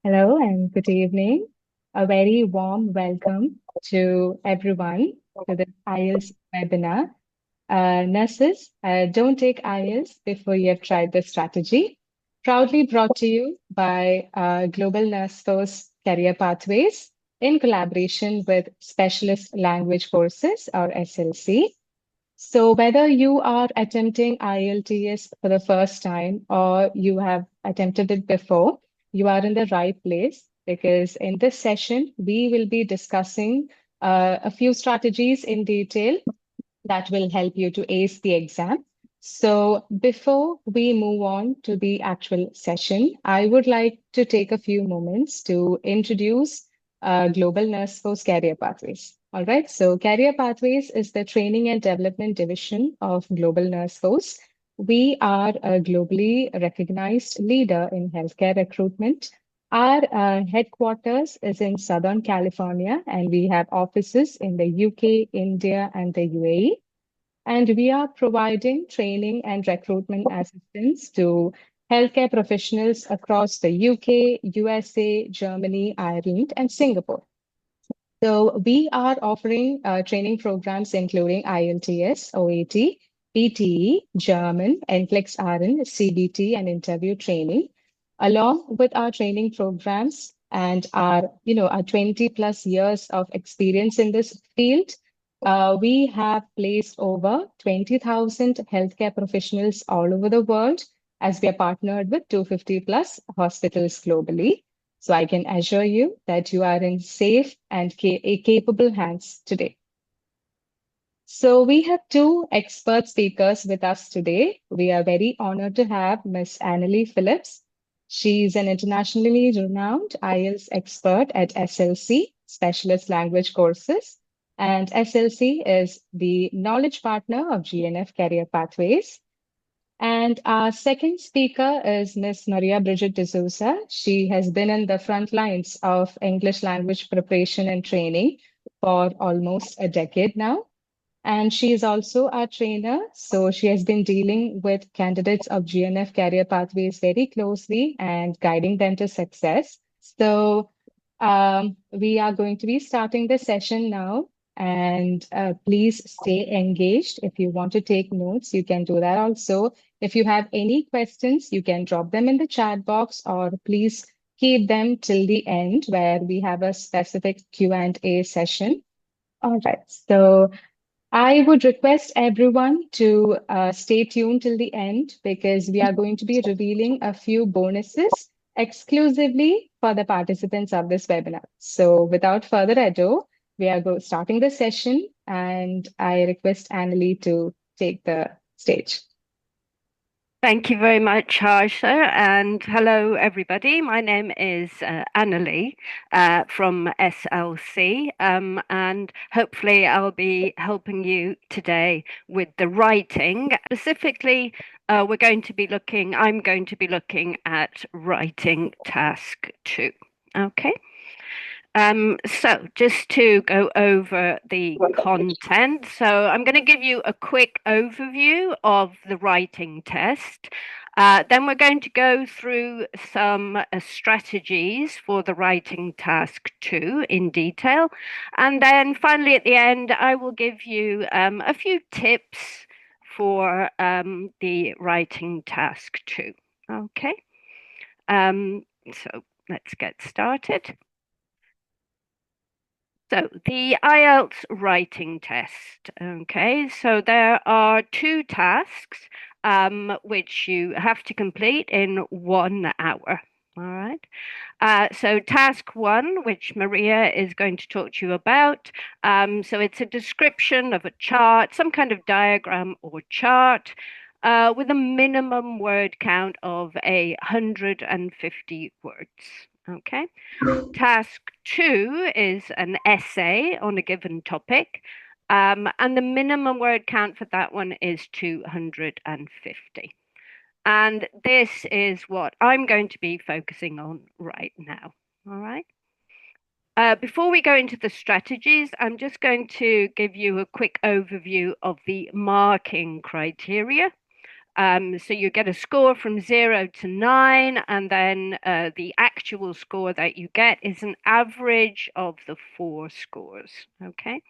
Hello and good evening. A very warm welcome to everyone to the IELTS webinar. Nurses, don't take IELTS before you have tried the strategy. Proudly brought to you by Global Nurse Force Career Pathways in collaboration with Specialist Language Courses or SLC. So, whether you are attempting IELTS for the first time or you have attempted it before, you are in the right place because in this session, we will be discussing a few strategies in detail that will help you to ace the exam. So, before we move on to the actual session, I would like to take a few moments to introduce Global Nurse Force Career Pathways. All right, so Career Pathways is the training and development division of Global Nurse Force. We are a globally recognized leader in healthcare recruitment. Our headquarters is in Southern California, and we have offices in the UK, India, and the UAE. And we are providing training and recruitment assistance to healthcare professionals across the UK, USA, Germany, Ireland, and Singapore. So we are offering training programs including IELTS, OAT, PTE, German, NCLEX RN, CBT, and interview training. Along with our training programs and our 20 plus years of experience in this field, we have placed over 20,000 healthcare professionals all over the world as we are partnered with 250 plus hospitals globally. So I can assure you that you are in safe and capable hands today. So we have two expert speakers with us today. We are very honored to have Miss Annalie Phillips. She's an internationally renowned IELTS expert at SLC, Specialist Language Courses, and SLC is the knowledge partner of GNF Career Pathways. And our second speaker is Miss Maria Bridget D'Souza. She has been in the front lines of English language preparation and training for almost a decade now. And she is also our trainer. So she has been dealing with candidates of GNF Career Pathways very closely and guiding them to success. So we are going to be starting the session now. And please stay engaged. If you want to take notes, you can do that also. If you have any questions, you can drop them in the chat box or please keep them till the end where we have a specific Q&A session. All right. So I would request everyone to stay tuned till the end because we are going to be revealing a few bonuses exclusively for the participants of this webinar. So without further ado, we are starting the session and I request Annalie to take the stage. Thank you very much, Harsha, and hello, everybody. My name is Annalie from SLC, and hopefully I'll be helping you today with the writing. Specifically, I'm going to be looking at writing task 2. Okay. So just to go over the content. So I'm going to give you a quick overview of the writing test. Then we're going to go through some strategies for the writing task 2 in detail. And then finally at the end, I will give you a few tips for the writing task 2. Okay. So let's get started. So the IELTS writing test, okay, so there are 2 tasks which you have to complete in 1 hour, all right? So task 1, which Maria is going to talk to you about, so it's a description of a chart, some kind of diagram or chart, with a minimum word count of 150 words, okay? Task 2 is an essay on a given topic, and the minimum word count for that one is 250. And this is what I'm going to be focusing on right now. All right. Before we go into the strategies, I'm just going to give you a quick overview of the marking criteria. So you get a score from 0 to 9, and then the actual score that you get is an average of the 4 scores. Okay.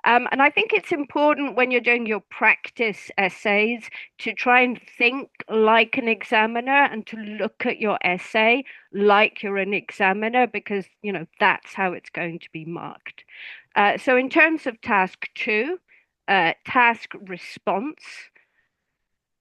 And I think it's important when you're doing your practice essays to try and think like an examiner and to look at your essay like you're an examiner, because that's how it's going to be marked. So in terms of task 2, task response.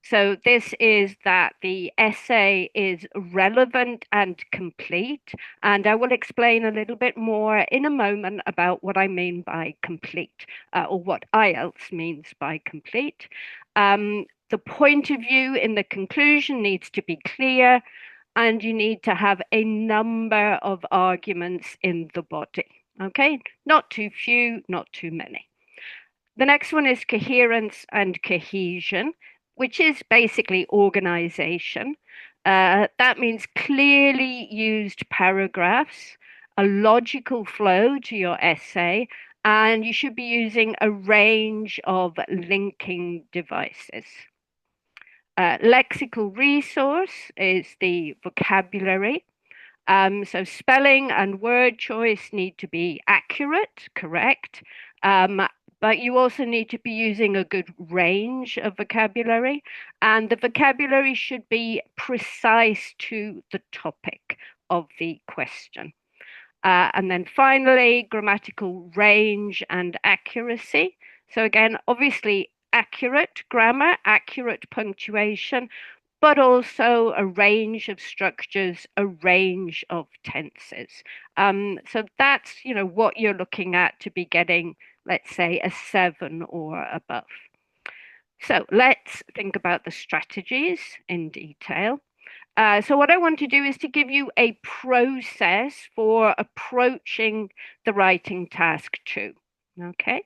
So this is that the essay is relevant and complete, and I will explain a little bit more in a moment about what I mean by complete, or what IELTS means by complete. The point of view in the conclusion needs to be clear, and you need to have a number of arguments in the body. Okay, not too few, not too many. The next one is coherence and cohesion, which is basically organization. That means clearly used paragraphs, a logical flow to your essay, and you should be using a range of linking devices. Lexical resource is the vocabulary. So spelling and word choice need to be accurate, correct, but you also need to be using a good range of vocabulary, and the vocabulary should be precise to the topic of the question. And then finally, grammatical range and accuracy. So again, obviously accurate grammar, accurate punctuation, but also a range of structures, a range of tenses. So that's, what you're looking at to be getting, let's say, a 7 or above. So let's think about the strategies in detail. So what I want to do is to give you a process for approaching the writing task 2. Okay.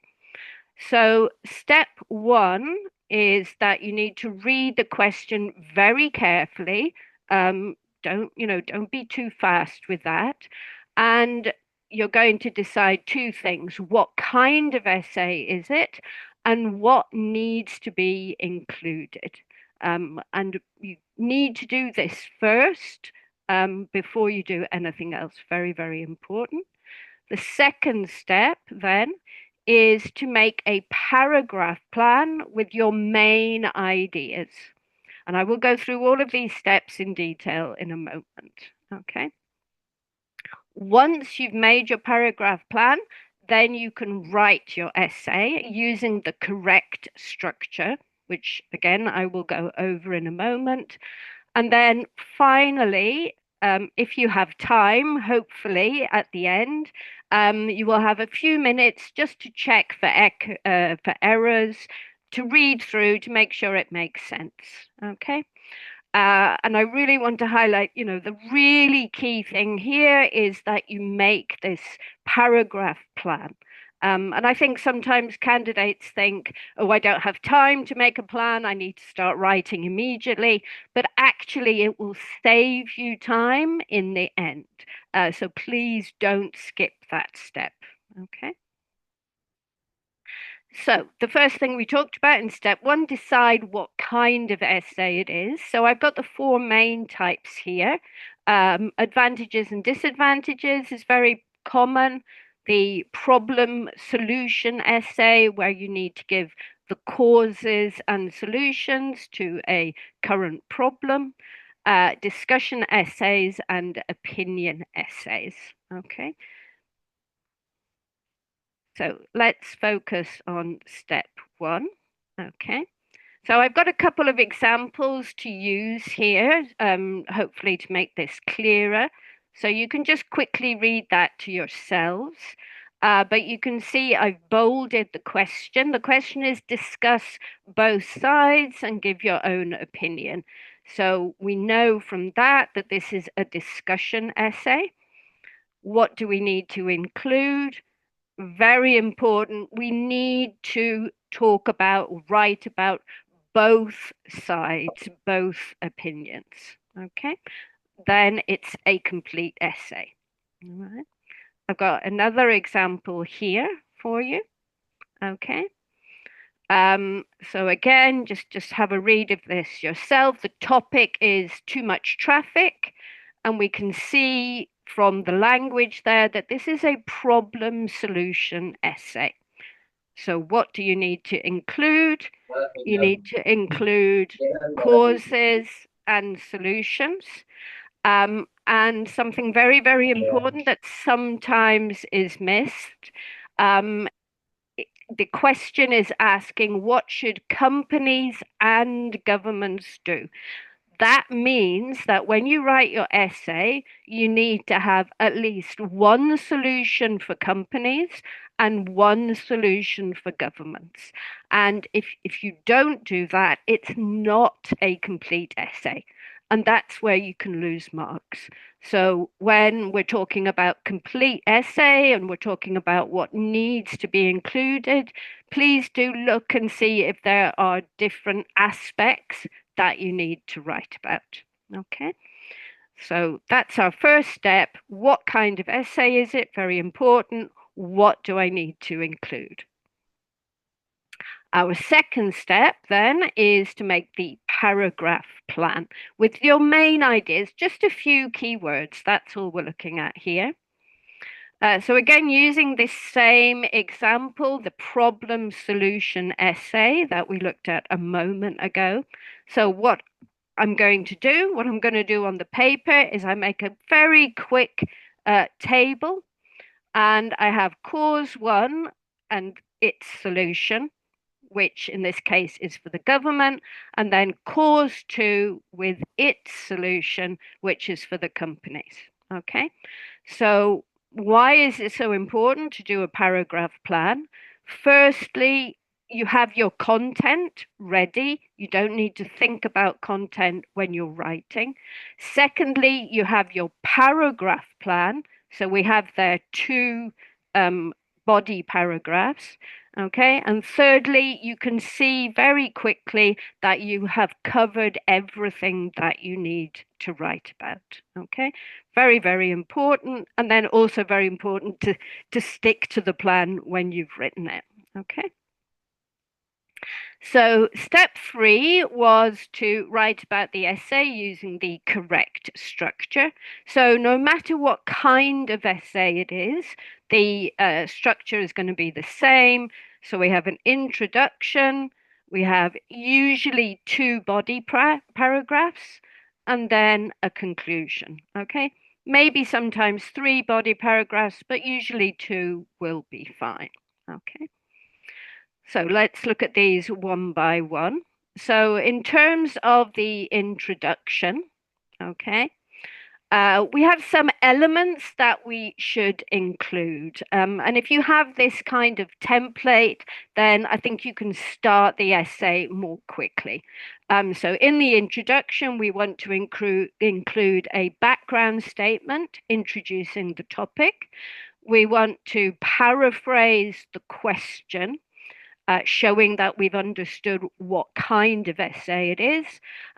So step 1 is that you need to read the question very carefully. Don't be too fast with that. And you're going to decide 2 things. What kind of essay is it? And what needs to be included? And you need to do this first before you do anything else. Very, very important. The second step then is to make a paragraph plan with your main ideas. And I will go through all of these steps in detail in a moment. Okay. Once you've made your paragraph plan, then you can write your essay using the correct structure, which again, I will go over in a moment. And then finally, if you have time, hopefully at the end, you will have a few minutes just to check for errors, to read through to make sure it makes sense. Okay. And I really want to highlight, the really key thing here is that you make this paragraph plan. And I think sometimes candidates think, oh, I don't have time to make a plan. I need to start writing immediately. But actually, it will save you time in the end. So please don't skip that step. Okay. So the first thing we talked about in step 1, decide what kind of essay it is. So I've got the 4 main types here. Advantages and disadvantages is very common. The problem solution essay, where you need to give the causes and solutions to a current problem. Discussion essays and opinion essays. Okay. So let's focus on step 1. Okay. So I've got a couple of examples to use here, hopefully to make this clearer. So you can just quickly read that to yourselves. But you can see I've bolded the question. The question is discuss both sides and give your own opinion. So we know from that that this is a discussion essay. What do we need to include? Very important. We need to talk about, write about both sides, both opinions. Okay. Then it's a complete essay. All right. I've got another example here for you. Okay. So again, just have a read of this yourself. The topic is too much traffic, and we can see from the language there that this is a problem solution essay. So what do you need to include? You need to include causes and solutions. And something very, very important that sometimes is missed. Um, the question is asking, what should companies and governments do? That means that when you write your essay, you need to have at least one solution for companies and one solution for governments. And if you don't do that, it's not a complete essay. And that's where you can lose marks. So when we're talking about complete essay and we're talking about what needs to be included, please do look and see if there are different aspects that you need to write about. Okay, so that's our first step. What kind of essay is it? Very important. What do I need to include? Our second step then is to make the paragraph plan with your main ideas, just a few keywords. That's all we're looking at here. So again, using this same example, the problem solution essay that we looked at a moment ago. So what I'm going to do, what I'm going to do on the paper is I make a very quick table, and I have cause one and its solution, which in this case is for the government, and then cause two with its solution, which is for the companies. Okay, so why is it so important to do a paragraph plan? Firstly, you have your content ready. You don't need to think about content when you're writing. Secondly, you have your paragraph plan. So we have there two body paragraphs. Okay. And thirdly, you can see very quickly that you have covered everything that you need to write about. Okay. Very, very important. And then also very important to stick to the plan when you've written it. Okay. So step three was to write about the essay using the correct structure. So no matter what kind of essay it is, the structure is going to be the same. So we have an introduction, we have usually two body paragraphs, and then a conclusion. Okay, maybe sometimes three body paragraphs, but usually two will be fine. Okay. So let's look at these one by one. So in terms of the introduction, okay, we have some elements that we should include. And if you have this kind of template, then I think you can start the essay more quickly. So in the introduction, we want to include a background statement introducing the topic. We want to paraphrase the question, showing that we've understood what kind of essay it is.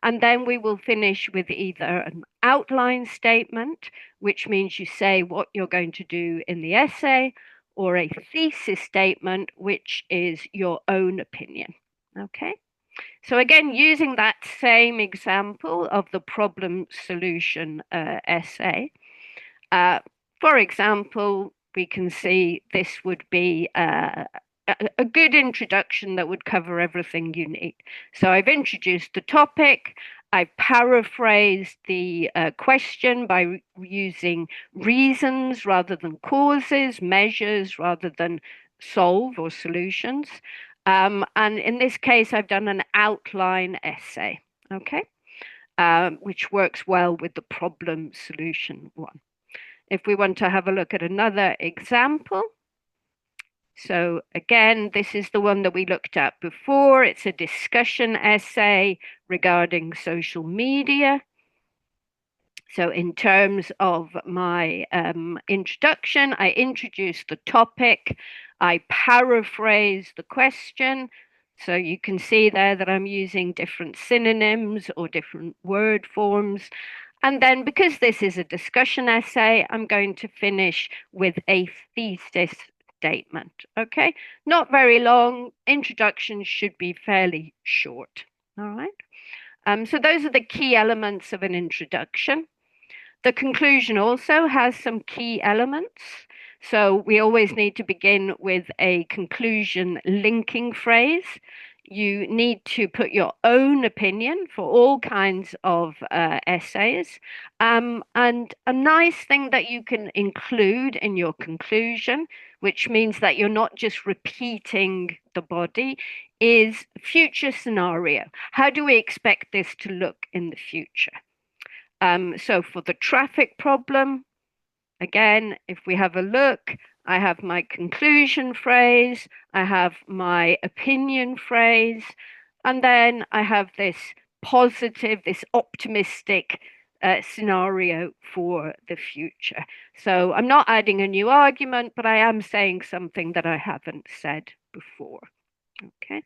And then we will finish with either an outline statement, which means you say what you're going to do in the essay, or a thesis statement, which is your own opinion. Okay. So again, using that same example of the problem solution essay, for example, we can see this would be a good introduction that would cover everything you need. So I've introduced the topic. I've paraphrased the question by using reasons rather than causes, measures rather than solve or solutions. And in this case, I've done an outline essay, okay, which works well with the problem solution one. If we want to have a look at another example, so again, this is the one that we looked at before. It's a discussion essay regarding social media. So in terms of my introduction, I introduce the topic, I paraphrase the question. So you can see there that I'm using different synonyms or different word forms. And then because this is a discussion essay, I'm going to finish with a thesis statement. Okay, not very long. Introductions should be fairly short. All right. So those are the key elements of an introduction. The conclusion also has some key elements. So we always need to begin with a conclusion linking phrase. You need to put your own opinion for all kinds of essays. And a nice thing that you can include in your conclusion, which means that you're not just repeating the body, is future scenario. How do we expect this to look in the future? So for the traffic problem, again, if we have a look, I have my conclusion phrase, I have my opinion phrase, and then I have this positive, this optimistic scenario for the future. So I'm not adding a new argument, but I am saying something that I haven't said before. Okay.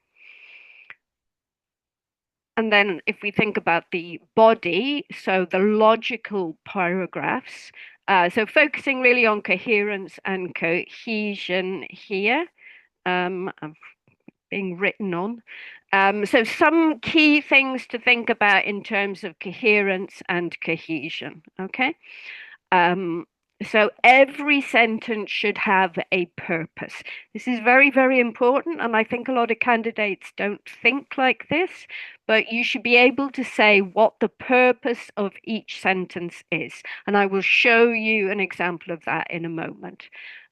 And then if we think about the body, so the logical paragraphs, so focusing really on coherence and cohesion here, being written on. So some key things to think about in terms of coherence and cohesion, okay? Um, so every sentence should have a purpose. This is very, very important, and I think a lot of candidates don't think like this, but you should be able to say what the purpose of each sentence is. And I will show you an example of that in a moment.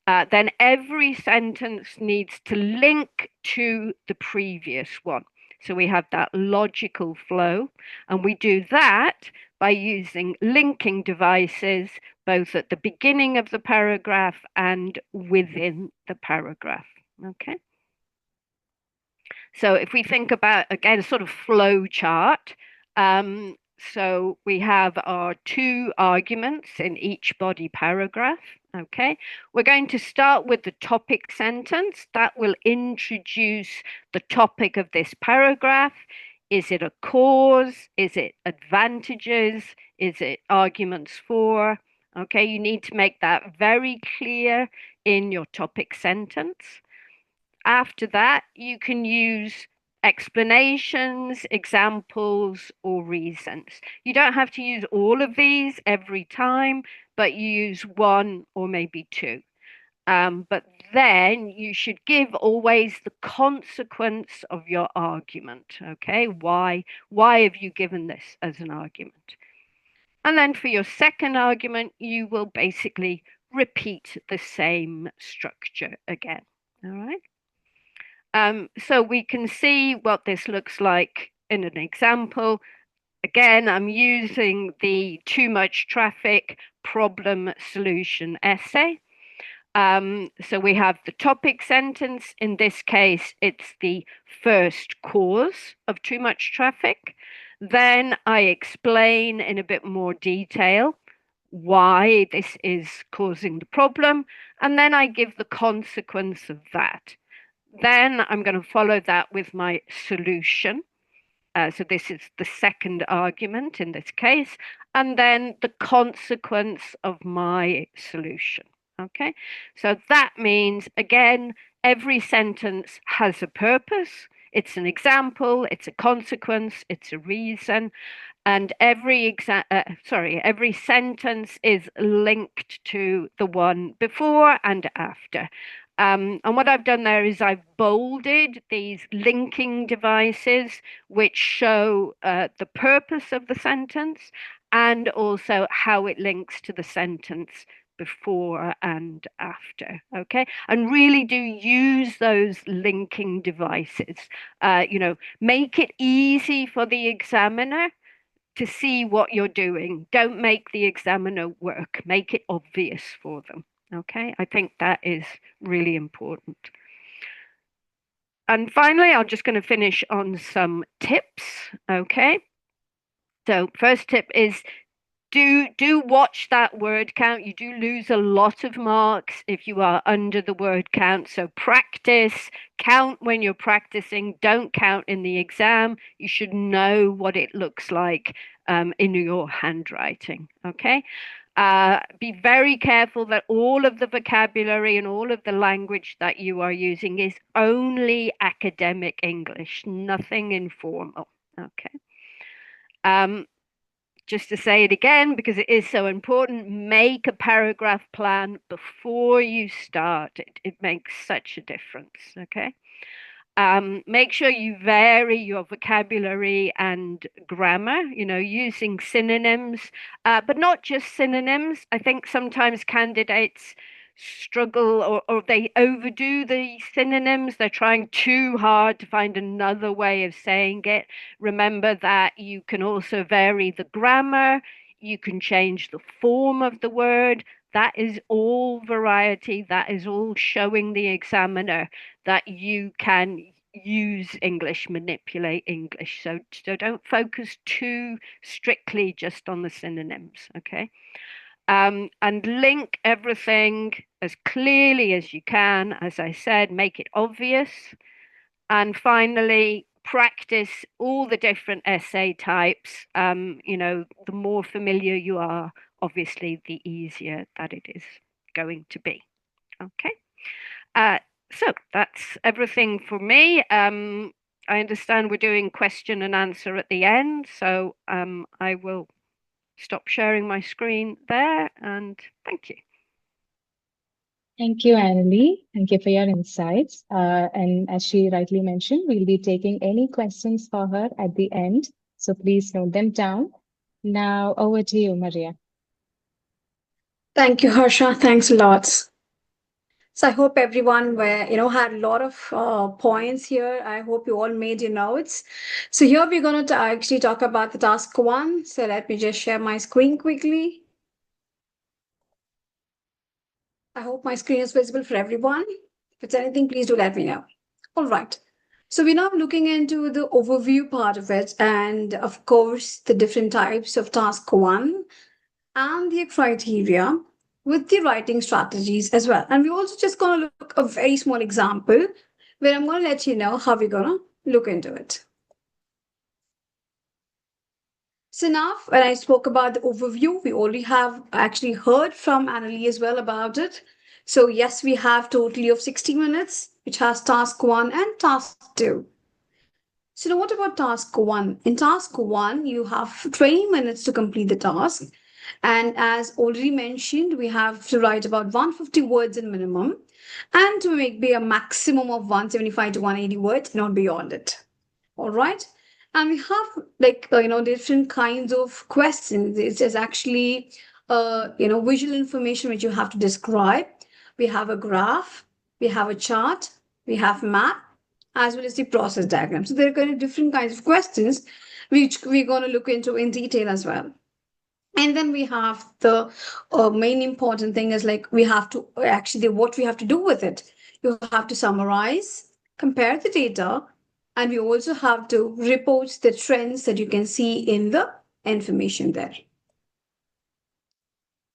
Then every sentence needs to link to the previous one. So we have that logical flow, and we do that by using linking devices both at the beginning of the paragraph and within the paragraph. Okay. So if we think about, again, a sort of flow chart, so we have our two arguments in each body paragraph. Okay, we're going to start with the topic sentence that will introduce the topic of this paragraph. Is it a cause? Is it advantages? Is it arguments for? Okay, you need to make that very clear in your topic sentence. After that, you can use explanations, examples, or reasons. You don't have to use all of these every time, but you use one or maybe two. But then you should give always the consequence of your argument. Okay, why have you given this as an argument? And then for your second argument, you will basically repeat the same structure again. All right. So we can see what this looks like in an example. Again, I'm using the too much traffic problem solution essay. So we have the topic sentence. In this case, it's the first cause of too much traffic. Then I explain in a bit more detail why this is causing the problem. And then I give the consequence of that. Then I'm going to follow that with my solution. So this is the second argument in this case, and then the consequence of my solution. Okay, so that means, again, every sentence has a purpose. It's an example, it's a consequence, it's a reason, and every sentence is linked to the one before and after. And what I've done there is I've bolded these linking devices which show the purpose of the sentence and also how it links to the sentence before and after. Okay, and really do use those linking devices. Make it easy for the examiner to see what you're doing. Don't make the examiner work, make it obvious for them. Okay, I think that is really important. And finally, I'm just going to finish on some tips. Okay, so first tip is do watch that word count. You do lose a lot of marks if you are under the word count. So practice, count when you're practicing. Don't count in the exam. You should know what it looks like in your handwriting. Okay. Be very careful that all of the vocabulary and all of the language that you are using is only academic English, nothing informal. Okay. Um, just to say it again, because it is so important, make a paragraph plan before you start. It makes such a difference. Okay. Make sure you vary your vocabulary and grammar, using synonyms, but not just synonyms. I think sometimes candidates struggle or they overdo the synonyms. They're trying too hard to find another way of saying it. Remember that you can also vary the grammar, you can change the form of the word. That is all variety. That is all showing the examiner that you can use English, manipulate English. So don't focus too strictly just on the synonyms, okay? And link everything as clearly as you can. As I said, make it obvious. And finally, practice all the different essay types. The more familiar you are, obviously, the easier that it is going to be. Okay. So that's everything for me. I understand we're doing question and answer at the end, so I will stop sharing my screen there, and thank you. Thank you, Annalie. Thank you for your insights. And as she rightly mentioned, we'll be taking any questions for her at the end. So please note them down. Now, over to you, Maria. Thank you, Harsha. Thanks a lot. So I hope everyone had a lot of points here. I hope you all made your notes. So here we're going to actually talk about the task one. So let me just share my screen quickly. I hope my screen is visible for everyone. If it's anything, please do let me know. All right. So we're now looking into the overview part of it, and of course, the different types of task one and the criteria with the writing strategies as well. And we're also just going to look a very small example where I'm going to let you know how we're going to look into it. So now when I spoke about the overview, we already have actually heard from Annalie as well about it. So yes, we have totally of 60 minutes, which has task one and task two. So now what about task one? In task one, you have 20 minutes to complete the task. And as already mentioned, we have to write about 150 words in minimum and to make be a maximum of 175 to 180 words, not beyond it. All right. And we have different kinds of questions. It's just actually visual information which you have to describe. We have a graph, we have a chart, we have map, as well as the process diagram. So there are kind of different kinds of questions which we're going to look into in detail as well. And then we have the main important thing is like we have to actually what we have to do with it. You have to summarize, compare the data, and we also have to report the trends that you can see in the information there.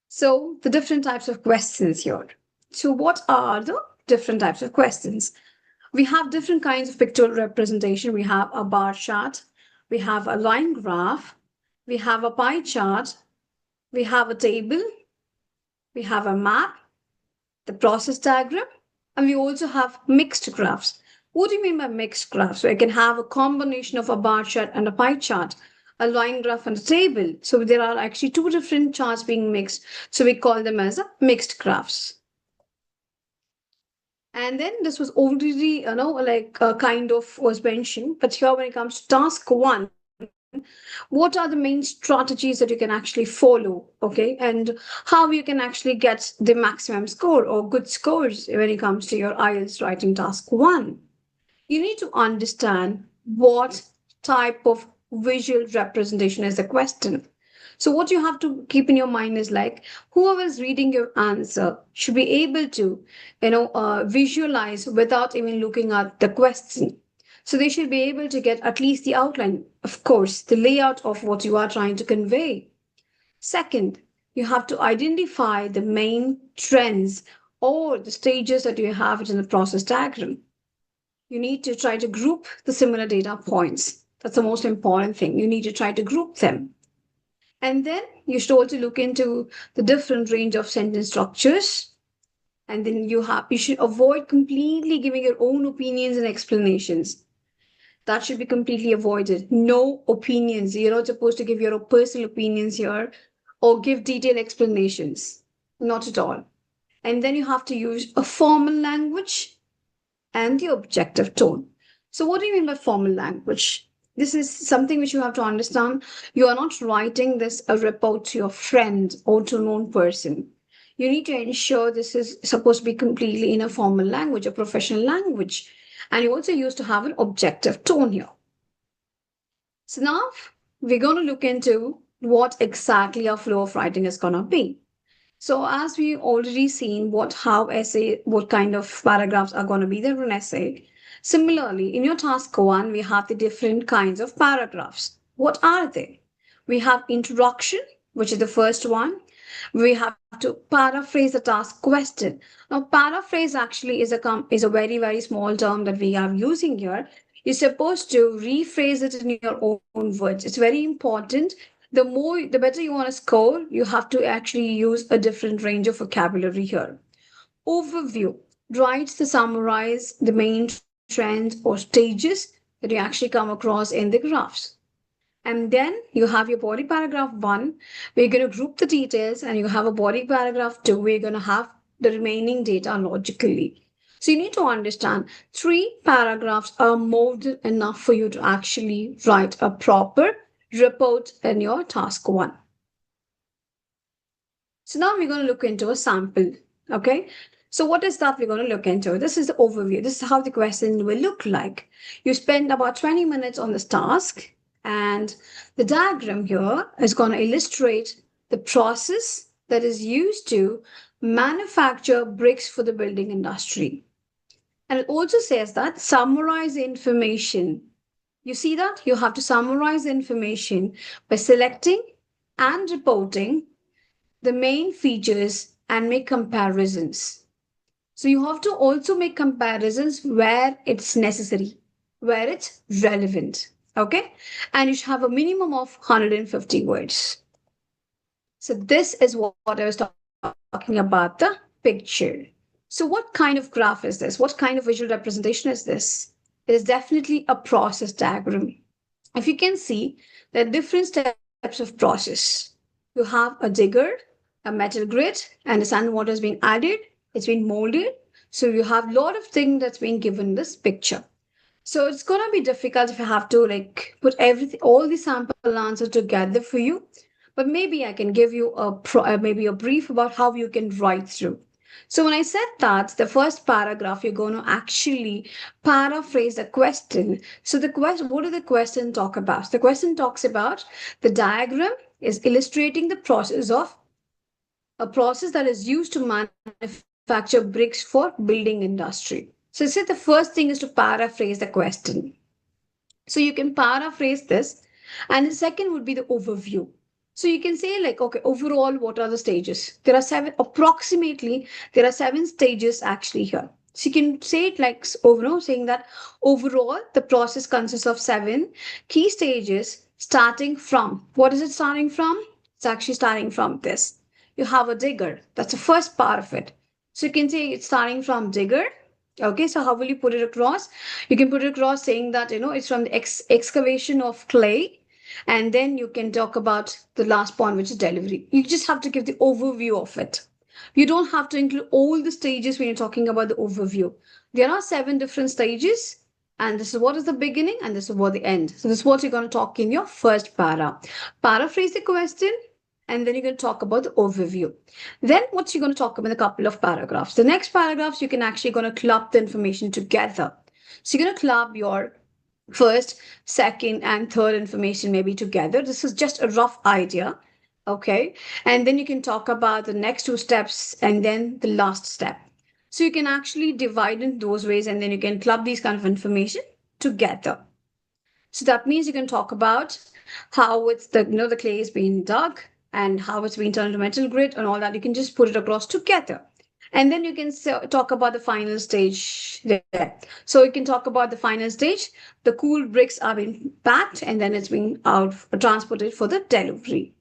So the different types of questions here. So what are the different types of questions? We have different kinds of pictorial representation. We have a bar chart, we have a line graph, we have a pie chart, we have a table, we have a map, the process diagram, and we also have mixed graphs. What do you mean by mixed graphs? So I can have a combination of a bar chart and a pie chart, a line graph and a table. So there are actually two different charts being mixed. So we call them as a mixed graphs. And then this was already, kind of was mentioned. But here when it comes to task one, what are the main strategies that you can actually follow, okay, and how you can actually get the maximum score or good scores when it comes to your IELTS writing task one. You need to understand what type of visual representation is the question. So what you have to keep in your mind is like whoever is reading your answer should be able to visualize without even looking at the question. So they should be able to get at least the outline, of course, the layout of what you are trying to convey. Second, you have to identify the main trends or the stages that you have it in the process diagram. You need to try to group the similar data points. That's the most important thing. You need to try to group them. And then you should also look into the different range of sentence structures. And then you should avoid completely giving your own opinions and explanations. That should be completely avoided. No opinions. You're not supposed to give your personal opinions here or give detailed explanations. Not at all. And then you have to use a formal language and the objective tone. So, what do you mean by formal language? This is something which you have to understand. You are not writing this a report to your friend or to a known person. You need to ensure this is supposed to be completely in a formal language, a professional language. And you also used to have an objective tone here. So now we're going to look into what exactly our flow of writing is going to be. So as we already seen what kind of paragraphs are going to be there in an essay. Similarly, in your task one, we have the different kinds of paragraphs. What are they? We have introduction, which is the first one. We have to paraphrase the task question. Now, paraphrase actually is a very, very small term that we are using here. You're supposed to rephrase it in your own words. It's very important. The better you want to score, you have to actually use a different range of vocabulary here. Overview tries to summarize the main trends or stages that you actually come across in the graphs. And then you have your body paragraph one, where you're going to group the details, and you have a body paragraph two, where you're going to have the remaining data logically. So you need to understand 3 paragraphs are more than enough for you to actually write a proper report in your task one. So now we're going to look into a sample. Okay. So what is that we're going to look into? This is the overview. This is how the question will look like. You spend about 20 minutes on this task, and the diagram here is going to illustrate the process that is used to manufacture bricks for the building industry. And it also says that summarize information. You see that? You have to summarize information by selecting and reporting the main features and make comparisons. So you have to also make comparisons where it's necessary, where it's relevant. Okay. And you should have a minimum of 150 words. So this is what I was talking about, the picture. So what kind of graph is this? What kind of visual representation is this? It is definitely a process diagram. If you can see, there are different steps of process. You have a digger, a metal grid, and the sand water has been added. It's been molded. So you have a lot of things that's been given in this picture. So it's going to be difficult if you have to put everything, all the sample answers together for you. But maybe I can give you maybe a brief about how you can write through. So when I said that, the first paragraph, you're going to actually paraphrase the question. So the question, what does the question talk about? The question talks about the diagram is illustrating the process of a process that is used to manufacture bricks for building industry. So say the first thing is to paraphrase the question. So you can paraphrase this. And the second would be the overview. So you can say okay, overall, what are the stages? There are approximately, there are 7 stages actually here. So you can say it saying that overall, the process consists of 7 key stages starting from, what is it starting from? It's actually starting from this. You have a digger. That's the first part of it. So you can say it's starting from digger. Okay, so how will you put it across? You can put it across saying that, it's from the excavation of clay. And then you can talk about the last point, which is delivery. You just have to give the overview of it. You don't have to include all the stages when you're talking about the overview. There are 7 different stages. And this is what is the beginning and this is what the end. So this is what you're going to talk in your first para. Paraphrase the question, and then you're going to talk about the overview. Then what you're going to talk about in a couple of paragraphs. The next paragraphs, you can actually going to club the information together. So you're going to club your first, second, and third information maybe together. This is just a rough idea. Okay. And then you can talk about the next 2 steps and then the last step. So you can actually divide in those ways, and then you can club these kind of information together. So that means you can talk about how it's the clay is being dug and how it's being turned to metal grid and all that. You can just put it across together. And then you can talk about the final stage there. So you can talk about the final stage. The cool bricks are being packed and then it's being transported for the delivery.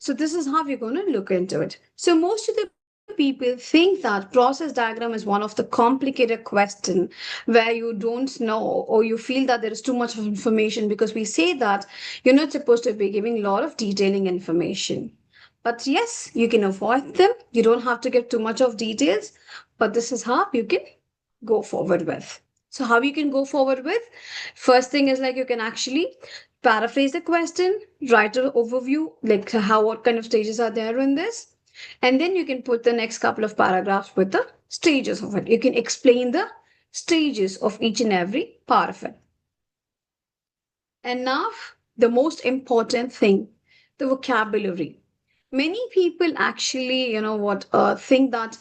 So this is how you're going to look into it. So most of the people think that process diagram is one of the complicated question where you don't know or you feel that there is too much of information, because we say that you're not supposed to be giving a lot of detailing information. But yes, you can avoid them. You don't have to give too much of details, but this is how you can go forward with. So how you can go forward with? First thing is like you can actually paraphrase the question, write an overview, like how what kind of stages are there in this, and then you can put the next couple of paragraphs with the stages of it. You can explain the stages of each and every part of it. And now, the most important thing, the vocabulary. Many people actually, think that,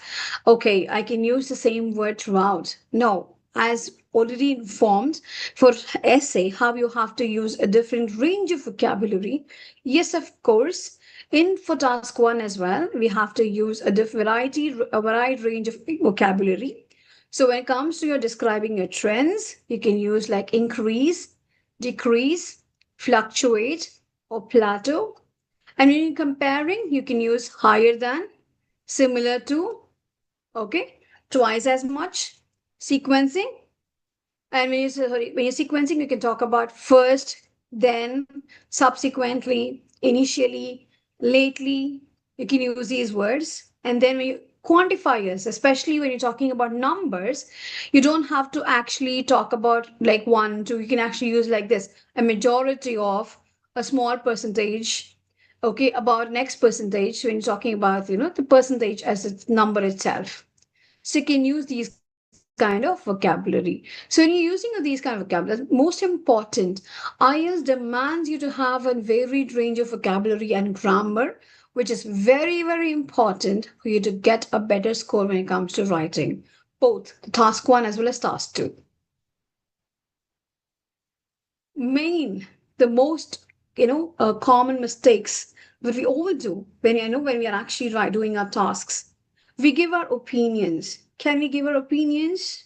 okay, I can use the same word throughout. No, as already informed, for essay, how you have to use a different range of vocabulary. Yes, of course. In for task one as well, we have to use a wide range of vocabulary. So when it comes to your describing your trends, you can use like increase, decrease, fluctuate, or plateau. And when you're comparing, you can use higher than, similar to, okay, twice as much, sequencing. And when you're sequencing, you can talk about first, then, subsequently, initially, lately. You can use these words. And then when you quantifiers, especially when you're talking about numbers, you don't have to actually talk about like one, two. You can actually use like this: a majority of, a small percentage. Okay, about next percentage when you're talking about the percentage as its number itself. So you can use these kind of vocabulary. So when you're using these kind of vocabulary, most important, IELTS demands you to have a varied range of vocabulary and grammar, which is very, very important for you to get a better score when it comes to writing, both the task one as well as task two. Main, the most, common mistakes that we all do when we are actually doing our tasks. We give our opinions. Can we give our opinions?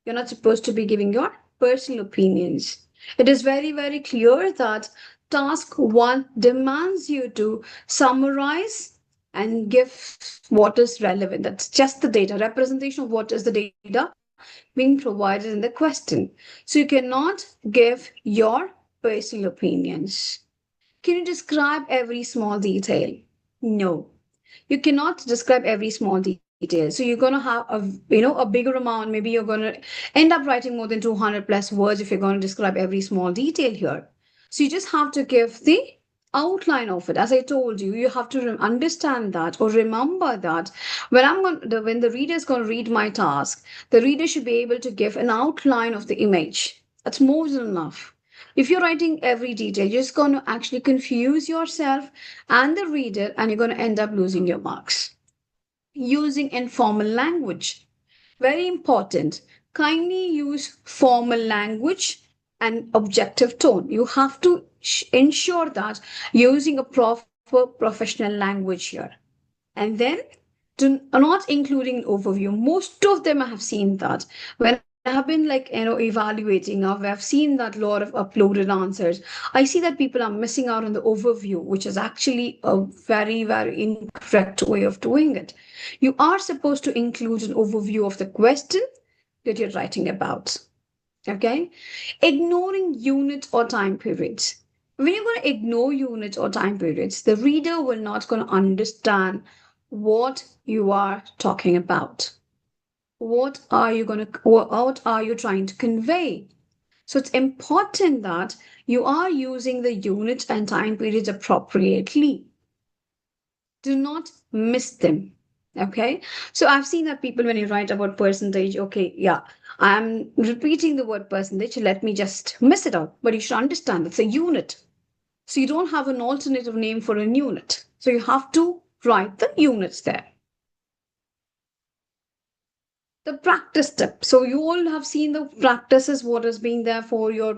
You're not supposed to be giving your personal opinions. It is very, very clear that task one demands you to summarize and give what is relevant. That's just the data, representation of what is the data being provided in the question. So you cannot give your personal opinions. Can you describe every small detail? No, you cannot describe every small detail. So you're going to have a bigger amount. Maybe you're going to end up writing more than 200 plus words if you're going to describe every small detail here. So you just have to give the outline of it. As I told you, you have to understand that or remember that when the reader is going to read my task, the reader should be able to give an outline of the image. That's more than enough. If you're writing every detail, you're just going to actually confuse yourself and the reader, and you're going to end up losing your marks. Using informal language. Very important. Kindly use formal language and objective tone. You have to ensure that you're using a proper professional language here. And then not including overview. Most of them I have seen that. When I have been like evaluating, I've seen that lot of uploaded answers. I see that people are missing out on the overview, which is actually a very, very incorrect way of doing it. You are supposed to include an overview of the question that you're writing about. Okay? Ignoring units or time periods. When you're going to ignore units or time periods, the reader will not going to understand what you are talking about. What are you trying to convey? So it's important that you are using the units and time periods appropriately. Do not miss them. Okay. So I've seen that people, when you write about percentage, okay, yeah, I'm repeating the word percentage. Let me just miss it out. But you should understand it's a unit. So you don't have an alternative name for a unit. So you have to write the units there. The practice step. So you all have seen the practices, what is being there for your,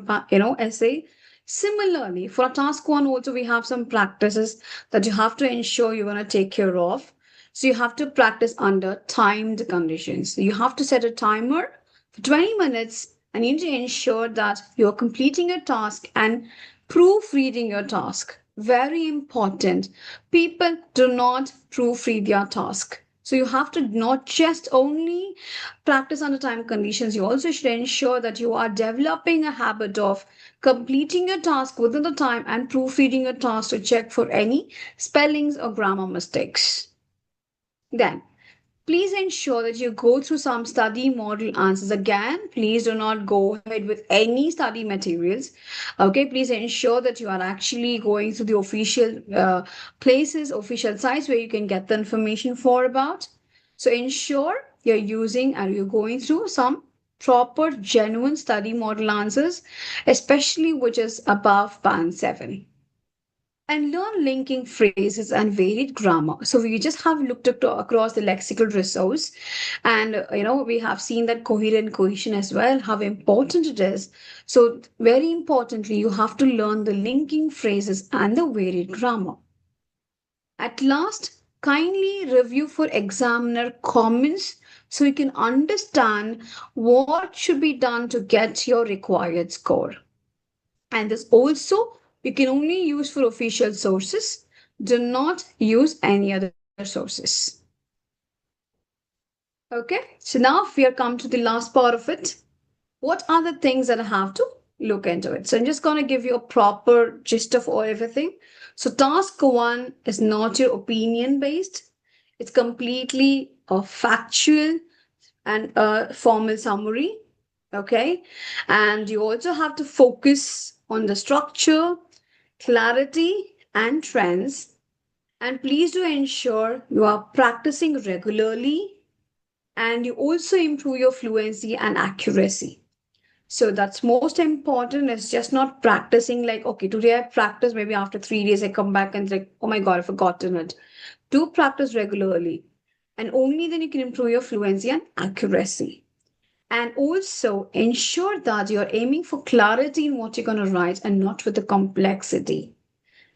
essay. Similarly, for a task one also, we have some practices that you have to ensure you're going to take care of. So you have to practice under timed conditions. So you have to set a timer for 20 minutes and you need to ensure that you're completing your task and proofreading your task. Very important. People do not proofread their task. So you have to not just only practice under time conditions, you also should ensure that you are developing a habit of completing your task within the time and proofreading your task to check for any spellings or grammar mistakes. Then please ensure that you go through some study model answers. Again, please do not go ahead with any study materials. Okay, please ensure that you are actually going through the official places, official sites where you can get the information for about. So ensure you're using and you're going through some proper genuine study model answers, especially which is above band 7, and learn linking phrases and varied grammar. So we just have looked across the lexical resource, and we have seen that coherent cohesion as well, how important it is. So very importantly, you have to learn the linking phrases and the varied grammar. At last, kindly review for examiner comments so you can understand what should be done to get your required score. And this also you can only use for official sources. Do not use any other sources. Okay, so now we have come to the last part of it. What are the things that I have to look into it? So I'm just going to give you a proper gist of all everything. So task one is not your opinion based. It's completely a factual and a formal summary. Okay, and you also have to focus on the structure, clarity, and trends. And please do ensure you are practicing regularly, and you also improve your fluency and accuracy. So that's most important. It's just not practicing like, okay, today I practice, maybe after 3 days I come back and it's like, oh my God, I've forgotten it. Do practice regularly. And only then you can improve your fluency and accuracy. And also ensure that you're aiming for clarity in what you're going to write and not with the complexity.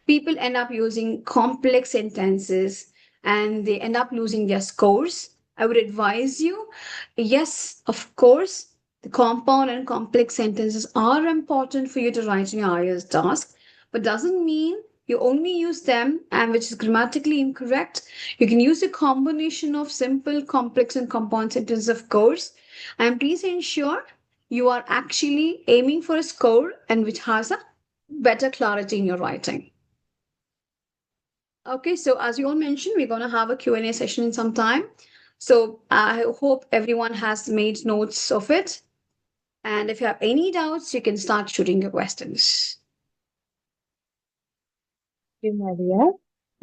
People end up using complex sentences and they end up losing their scores. I would advise you, yes, of course, the compound and complex sentences are important for you to write in your IELTS task, but doesn't mean you only use them and which is grammatically incorrect. You can use a combination of simple, complex, and compound sentences, of course. And please ensure you are actually aiming for a score and which has a better clarity in your writing. Okay, so as you all mentioned, we're going to have a Q&A session in some time. So I hope everyone has made notes of it. And if you have any doubts, you can start shooting your questions. Thank you, Maria.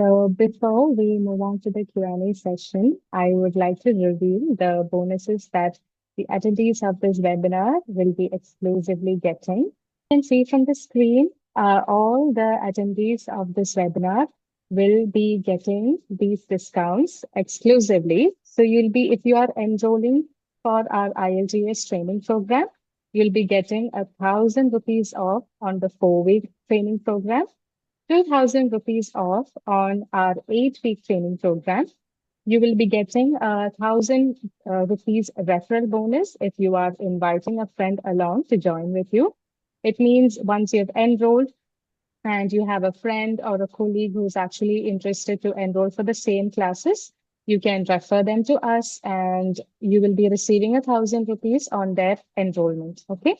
So before we move on to the Q&A session, I would like to reveal the bonuses that the attendees of this webinar will be exclusively getting. You can see from the screen, all the attendees of this webinar will be getting these discounts exclusively. So you'll be, if you are enrolling for our IELTS training program, you'll be getting 1,000 rupees off on the 4-week training program, 2,000 rupees off on our 8-week training program. You will be getting 1,000 rupees referral bonus if you are inviting a friend along to join with you. It means once you've enrolled and you have a friend or a colleague who's actually interested to enroll for the same classes, you can refer them to us and you will be receiving 1,000 rupees on their enrollment. Okay.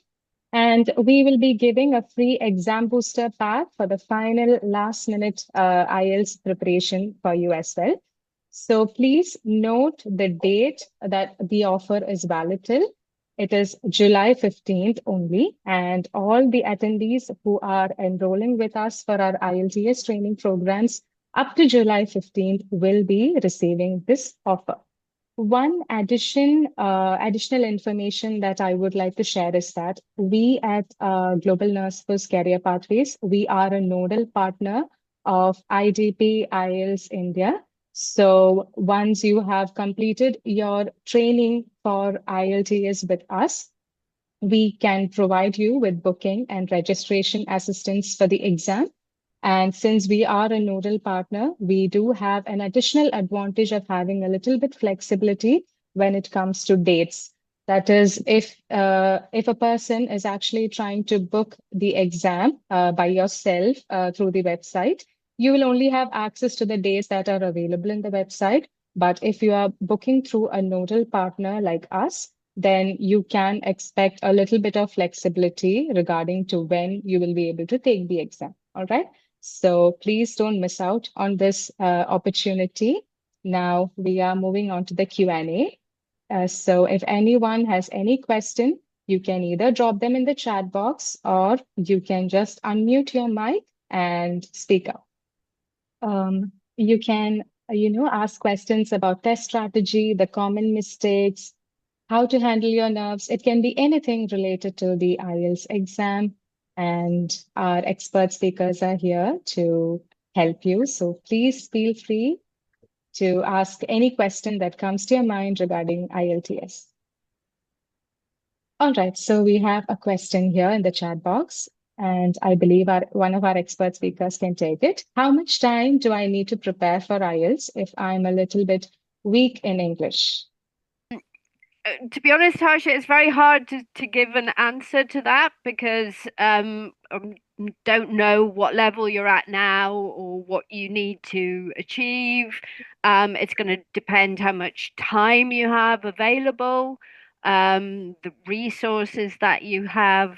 And we will be giving a free exam booster pack for the final last minute IELTS preparation for you as well. So please note the date that the offer is valid till. It is July 15th only. And all the attendees who are enrolling with us for our IELTS training programs up to July 15th will be receiving this offer. One additional information that I would like to share is that we at Global Nurse First Career Pathways, we are a nodal partner of IDP IELTS India. So once you have completed your training for IELTS with us, we can provide you with booking and registration assistance for the exam. And since we are a nodal partner, we do have an additional advantage of having a little bit flexibility when it comes to dates. That is, if a person is actually trying to book the exam by yourself through the website, you will only have access to the days that are available in the website. But if you are booking through a nodal partner like us, then you can expect a little bit of flexibility regarding to when you will be able to take the exam. All right. So please don't miss out on this opportunity. Now we are moving on to the Q&A. So if anyone has any question, you can either drop them in the chat box or you can just unmute your mic and speak up. You can, ask questions about test strategy, the common mistakes, how to handle your nerves. It can be anything related to the IELTS exam, and our expert speakers are here to help you. So please feel free to ask any question that comes to your mind regarding IELTS. All right, so we have a question here in the chat box, and I believe one of our expert speakers can take it. How much time do I need to prepare for IELTS if I'm a little bit weak in English? To be honest, Harsha, it's very hard to give an answer to that because don't know what level you're at now or what you need to achieve. It's going to depend how much time you have available, the resources that you have.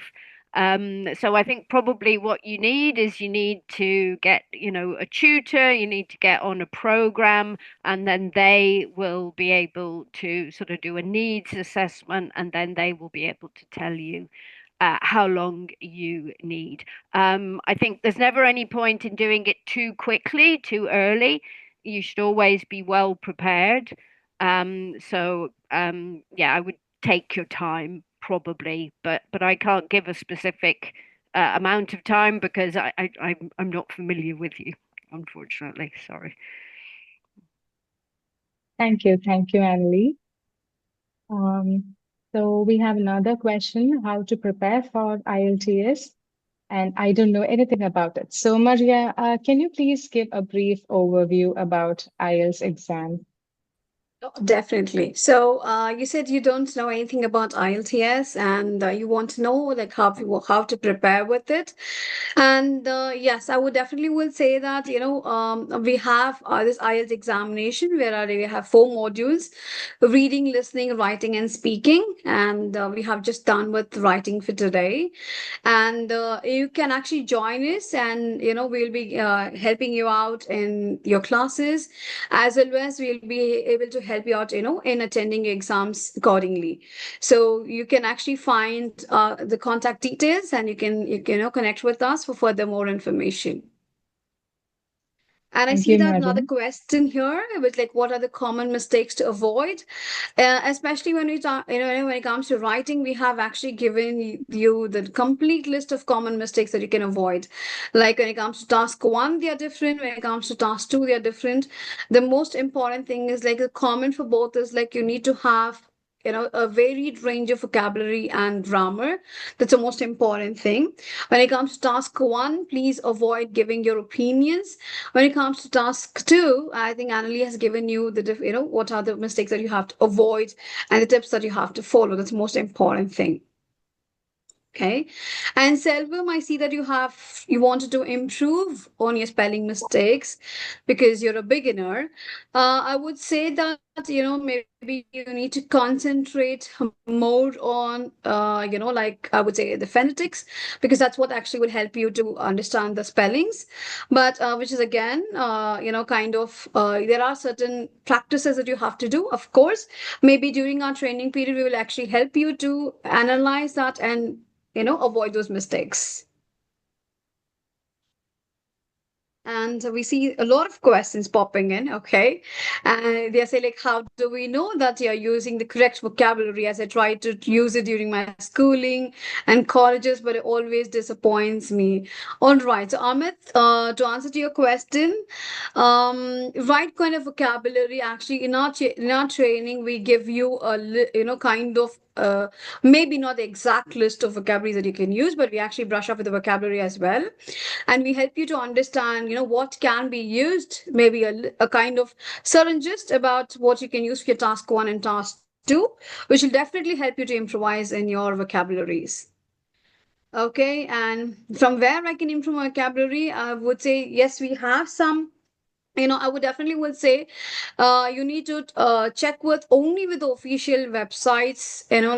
So I think probably what you need is you need to get, a tutor, you need to get on a program, and then they will be able to sort of do a needs assessment, and then they will be able to tell you how long you need. I think there's never any point in doing it too quickly, too early. You should always be well prepared. Yeah, I would take your time probably, but I can't give a specific amount of time because I'm not familiar with you, unfortunately. Sorry. Thank you, Annalie. So we have another question, how to prepare for IELTS, and I don't know anything about it. So Maria, can you please give a brief overview about IELTS exam? Definitely. So, you said you don't know anything about IELTS, and you want to know like how to prepare with it. And yes, I would definitely will say that we have this IELTS examination where we have four modules: reading, listening, writing, and speaking. And we have just done with writing for today. And you can actually join us, and we'll be helping you out in your classes, as well as we'll be able to help you out in attending your exams accordingly. So you can actually find the contact details, and you can connect with us for further more information. And I Thank see you, that Maria. another question here with like, what are the common mistakes to avoid? Especially when we talk, when it comes to writing, we have actually given you the complete list of common mistakes that you can avoid. Like when it comes to task one, they are different. When it comes to task two, they are different. The most important thing is like the common for both is like you need to have a varied range of vocabulary and grammar. That's the most important thing. When it comes to task one, please avoid giving your opinions. When it comes to task two, I think Annalie has given you what are the mistakes that you have to avoid and the tips that you have to follow. That's the most important thing. Okay. And Selvum, I see that you wanted to improve on your spelling mistakes because you're a beginner. I would say that, maybe you need to concentrate more on, like I would say the phonetics, because that's what actually will help you to understand the spellings. But which is again, there are certain practices that you have to do. Of course, maybe during our training period, we will actually help you to analyze that and avoid those mistakes. And we see a lot of questions popping in. Okay. And they say, like, how do we know that you're using the correct vocabulary, as I try to use it during my schooling and colleges, but it always disappoints me. All right. So, Amit, to answer to your question, right kind of vocabulary, actually, in our training, we give you kind of maybe not the exact list of vocabulary that you can use, but we actually brush up with the vocabulary as well. And we help you to understand, what can be used, maybe a kind of certain gist about what you can use for your task one and task two. do, which will definitely help you to improvise in your vocabularies. Okay, and from where I can improve my vocabulary, I would say yes, we have some. I would definitely would say you need to check with only with the official websites,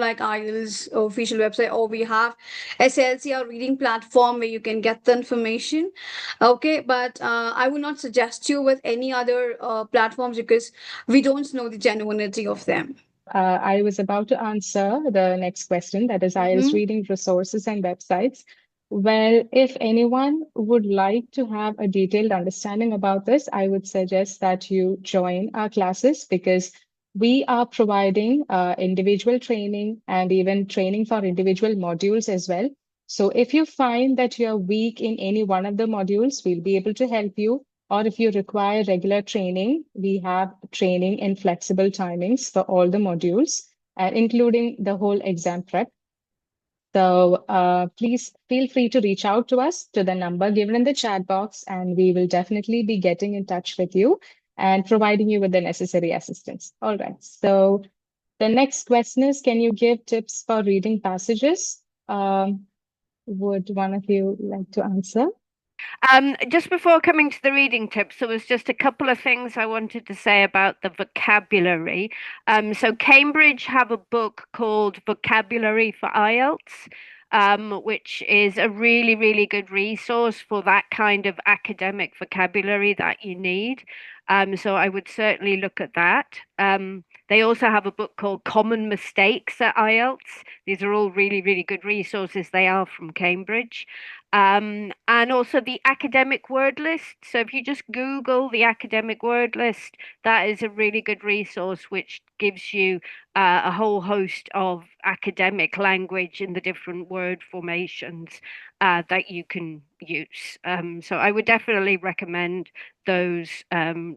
like IELTS official website, or we have SLC, our reading platform, where you can get the information. Okay, but I would not suggest you with any other platforms, because we don't know the genuinity of them. I was about to answer the next question, that is IELTS Mhm. reading resources and websites. Well, if anyone would like to have a detailed understanding about this, I would suggest that you join our classes, because we are providing individual training and even training for individual modules as well. So if you find that you're weak in any one of the modules, we'll be able to help you. Or if you require regular training, we have training in flexible timings for all the modules, including the whole exam prep. So please feel free to reach out to us to the number given in the chat box, and we will definitely be getting in touch with you and providing you with the necessary assistance. All right. So the next question is, can you give tips for reading passages? Would one of you like to answer? Just before coming to the reading tips, there was just a couple of things I wanted to say about the vocabulary. So Cambridge have a book called Vocabulary for IELTS, which is a really, really good resource for that kind of academic vocabulary that you need. So I would certainly look at that. They also have a book called Common Mistakes at IELTS. These are all really, really good resources. They are from Cambridge. And also the academic word list. So if you just Google the academic word list, that is a really good resource which gives you a whole host of academic language in the different word formations that you can use. So I would definitely recommend those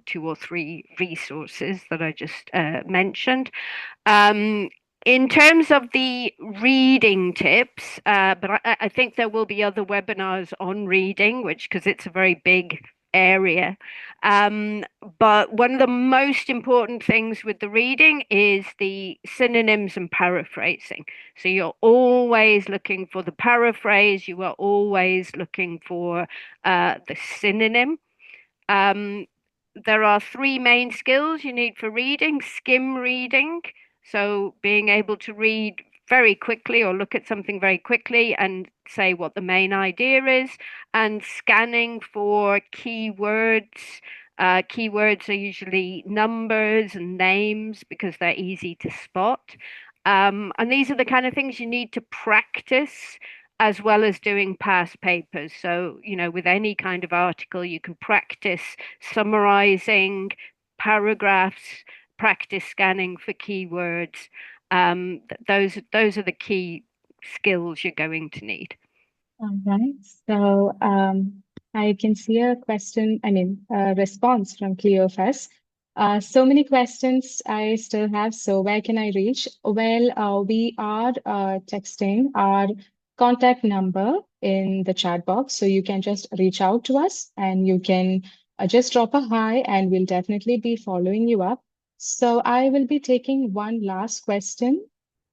two or three resources that I just mentioned. Um, in terms of the reading tips, but I think there will be other webinars on reading, which because it's a very big area. Um, but one of the most important things with the reading is the synonyms and paraphrasing. So you're always looking for the paraphrase, you are always looking for the synonym. Um, there are three main skills you need for reading: skim reading, so being able to read very quickly or look at something very quickly and say what the main idea is, and scanning for keywords. Keywords are usually numbers and names because they're easy to spot. And these are the kind of things you need to practice as well as doing past papers. So, with any kind of article, you can practice summarizing paragraphs, practice scanning for keywords. Those are the key skills you're going to need. All right. So I can see a question, a response from Cleophas. So many questions I still have. So where can I reach? Well, we are texting our contact number in the chat box. So you can just reach out to us, and you can just drop a hi, and we'll definitely be following you up. So I will be taking one last question.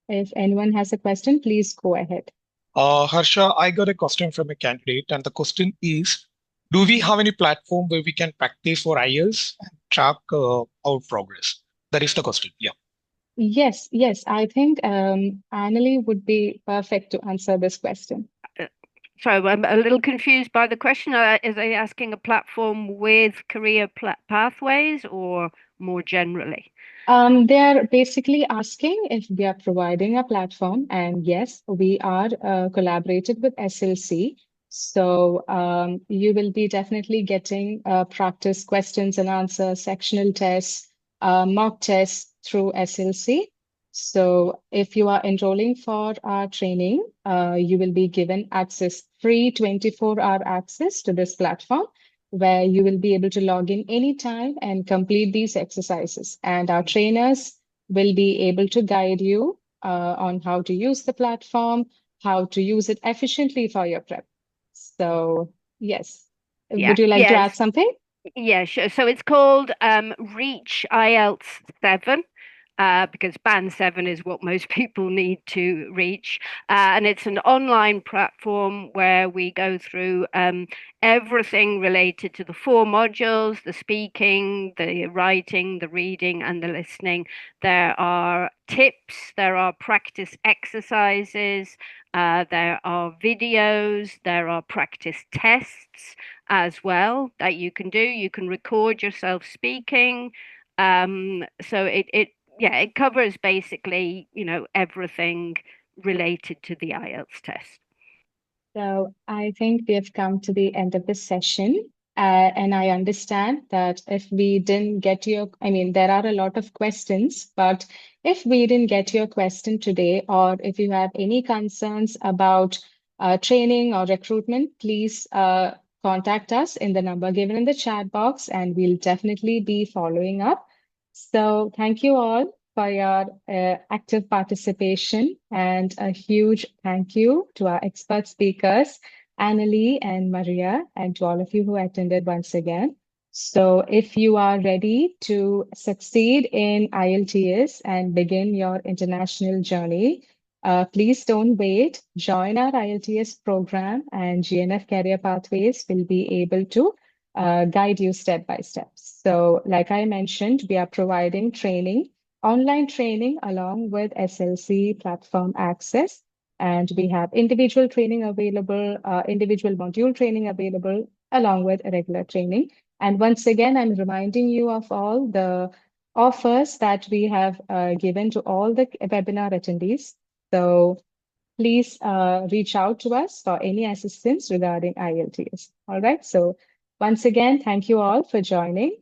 If anyone has a question, please go ahead. Harsha, I got a question from a candidate, and the question is, do we have any platform where we can practice for IELTS and track our progress? That is the question. Yeah. Yes, yes. I think Annalie would be perfect to answer this question. So I'm a little confused by the question. Is they asking a platform with career pathways or more generally? They're basically asking if we are providing a platform, and yes, we are collaborated with SLC. So you will be definitely getting practice questions and answers, sectional tests, mock tests through SLC. So if you are enrolling for our training, you will be given free 24-hour access to this platform, where you will be able to log in anytime and complete these exercises. And our trainers will be able to guide you on how to use the platform, how to use it efficiently for your prep. So, yes. Yeah. Would you like to add something? Yeah, sure. So it's called Reach IELTS 7. because Band 7 is what most people need to reach. And it's an online platform where we go through everything related to the 4 modules: the speaking, the writing, the reading, and the listening. There are tips, there are practice exercises, there are videos, there are practice tests as well that you can do. You can record yourself speaking. So it covers basically, everything related to the IELTS test. So I think we have come to the end of the session. And I understand that if we didn't get your, I mean, there are a lot of questions, but if we didn't get your question today, or if you have any concerns about training or recruitment, please contact us in the number given in the chat box, and we'll definitely be following up. So thank you all for your active participation, and a huge thank you to our expert speakers, Annalie and Maria, and to all of you who attended once again. So if you are ready to succeed in IELTS and begin your international journey, please don't wait. Join our IELTS program, and GNF Career Pathways will be able to guide you step by step. So like I mentioned, we are providing training, online training along with SLC platform access. And we have individual training available, individual module training available, along with regular training. And once again, I'm reminding you of all the offers that we have given to all the webinar attendees. So please reach out to us for any assistance regarding IELTS. All right. So once again, thank you all for joining.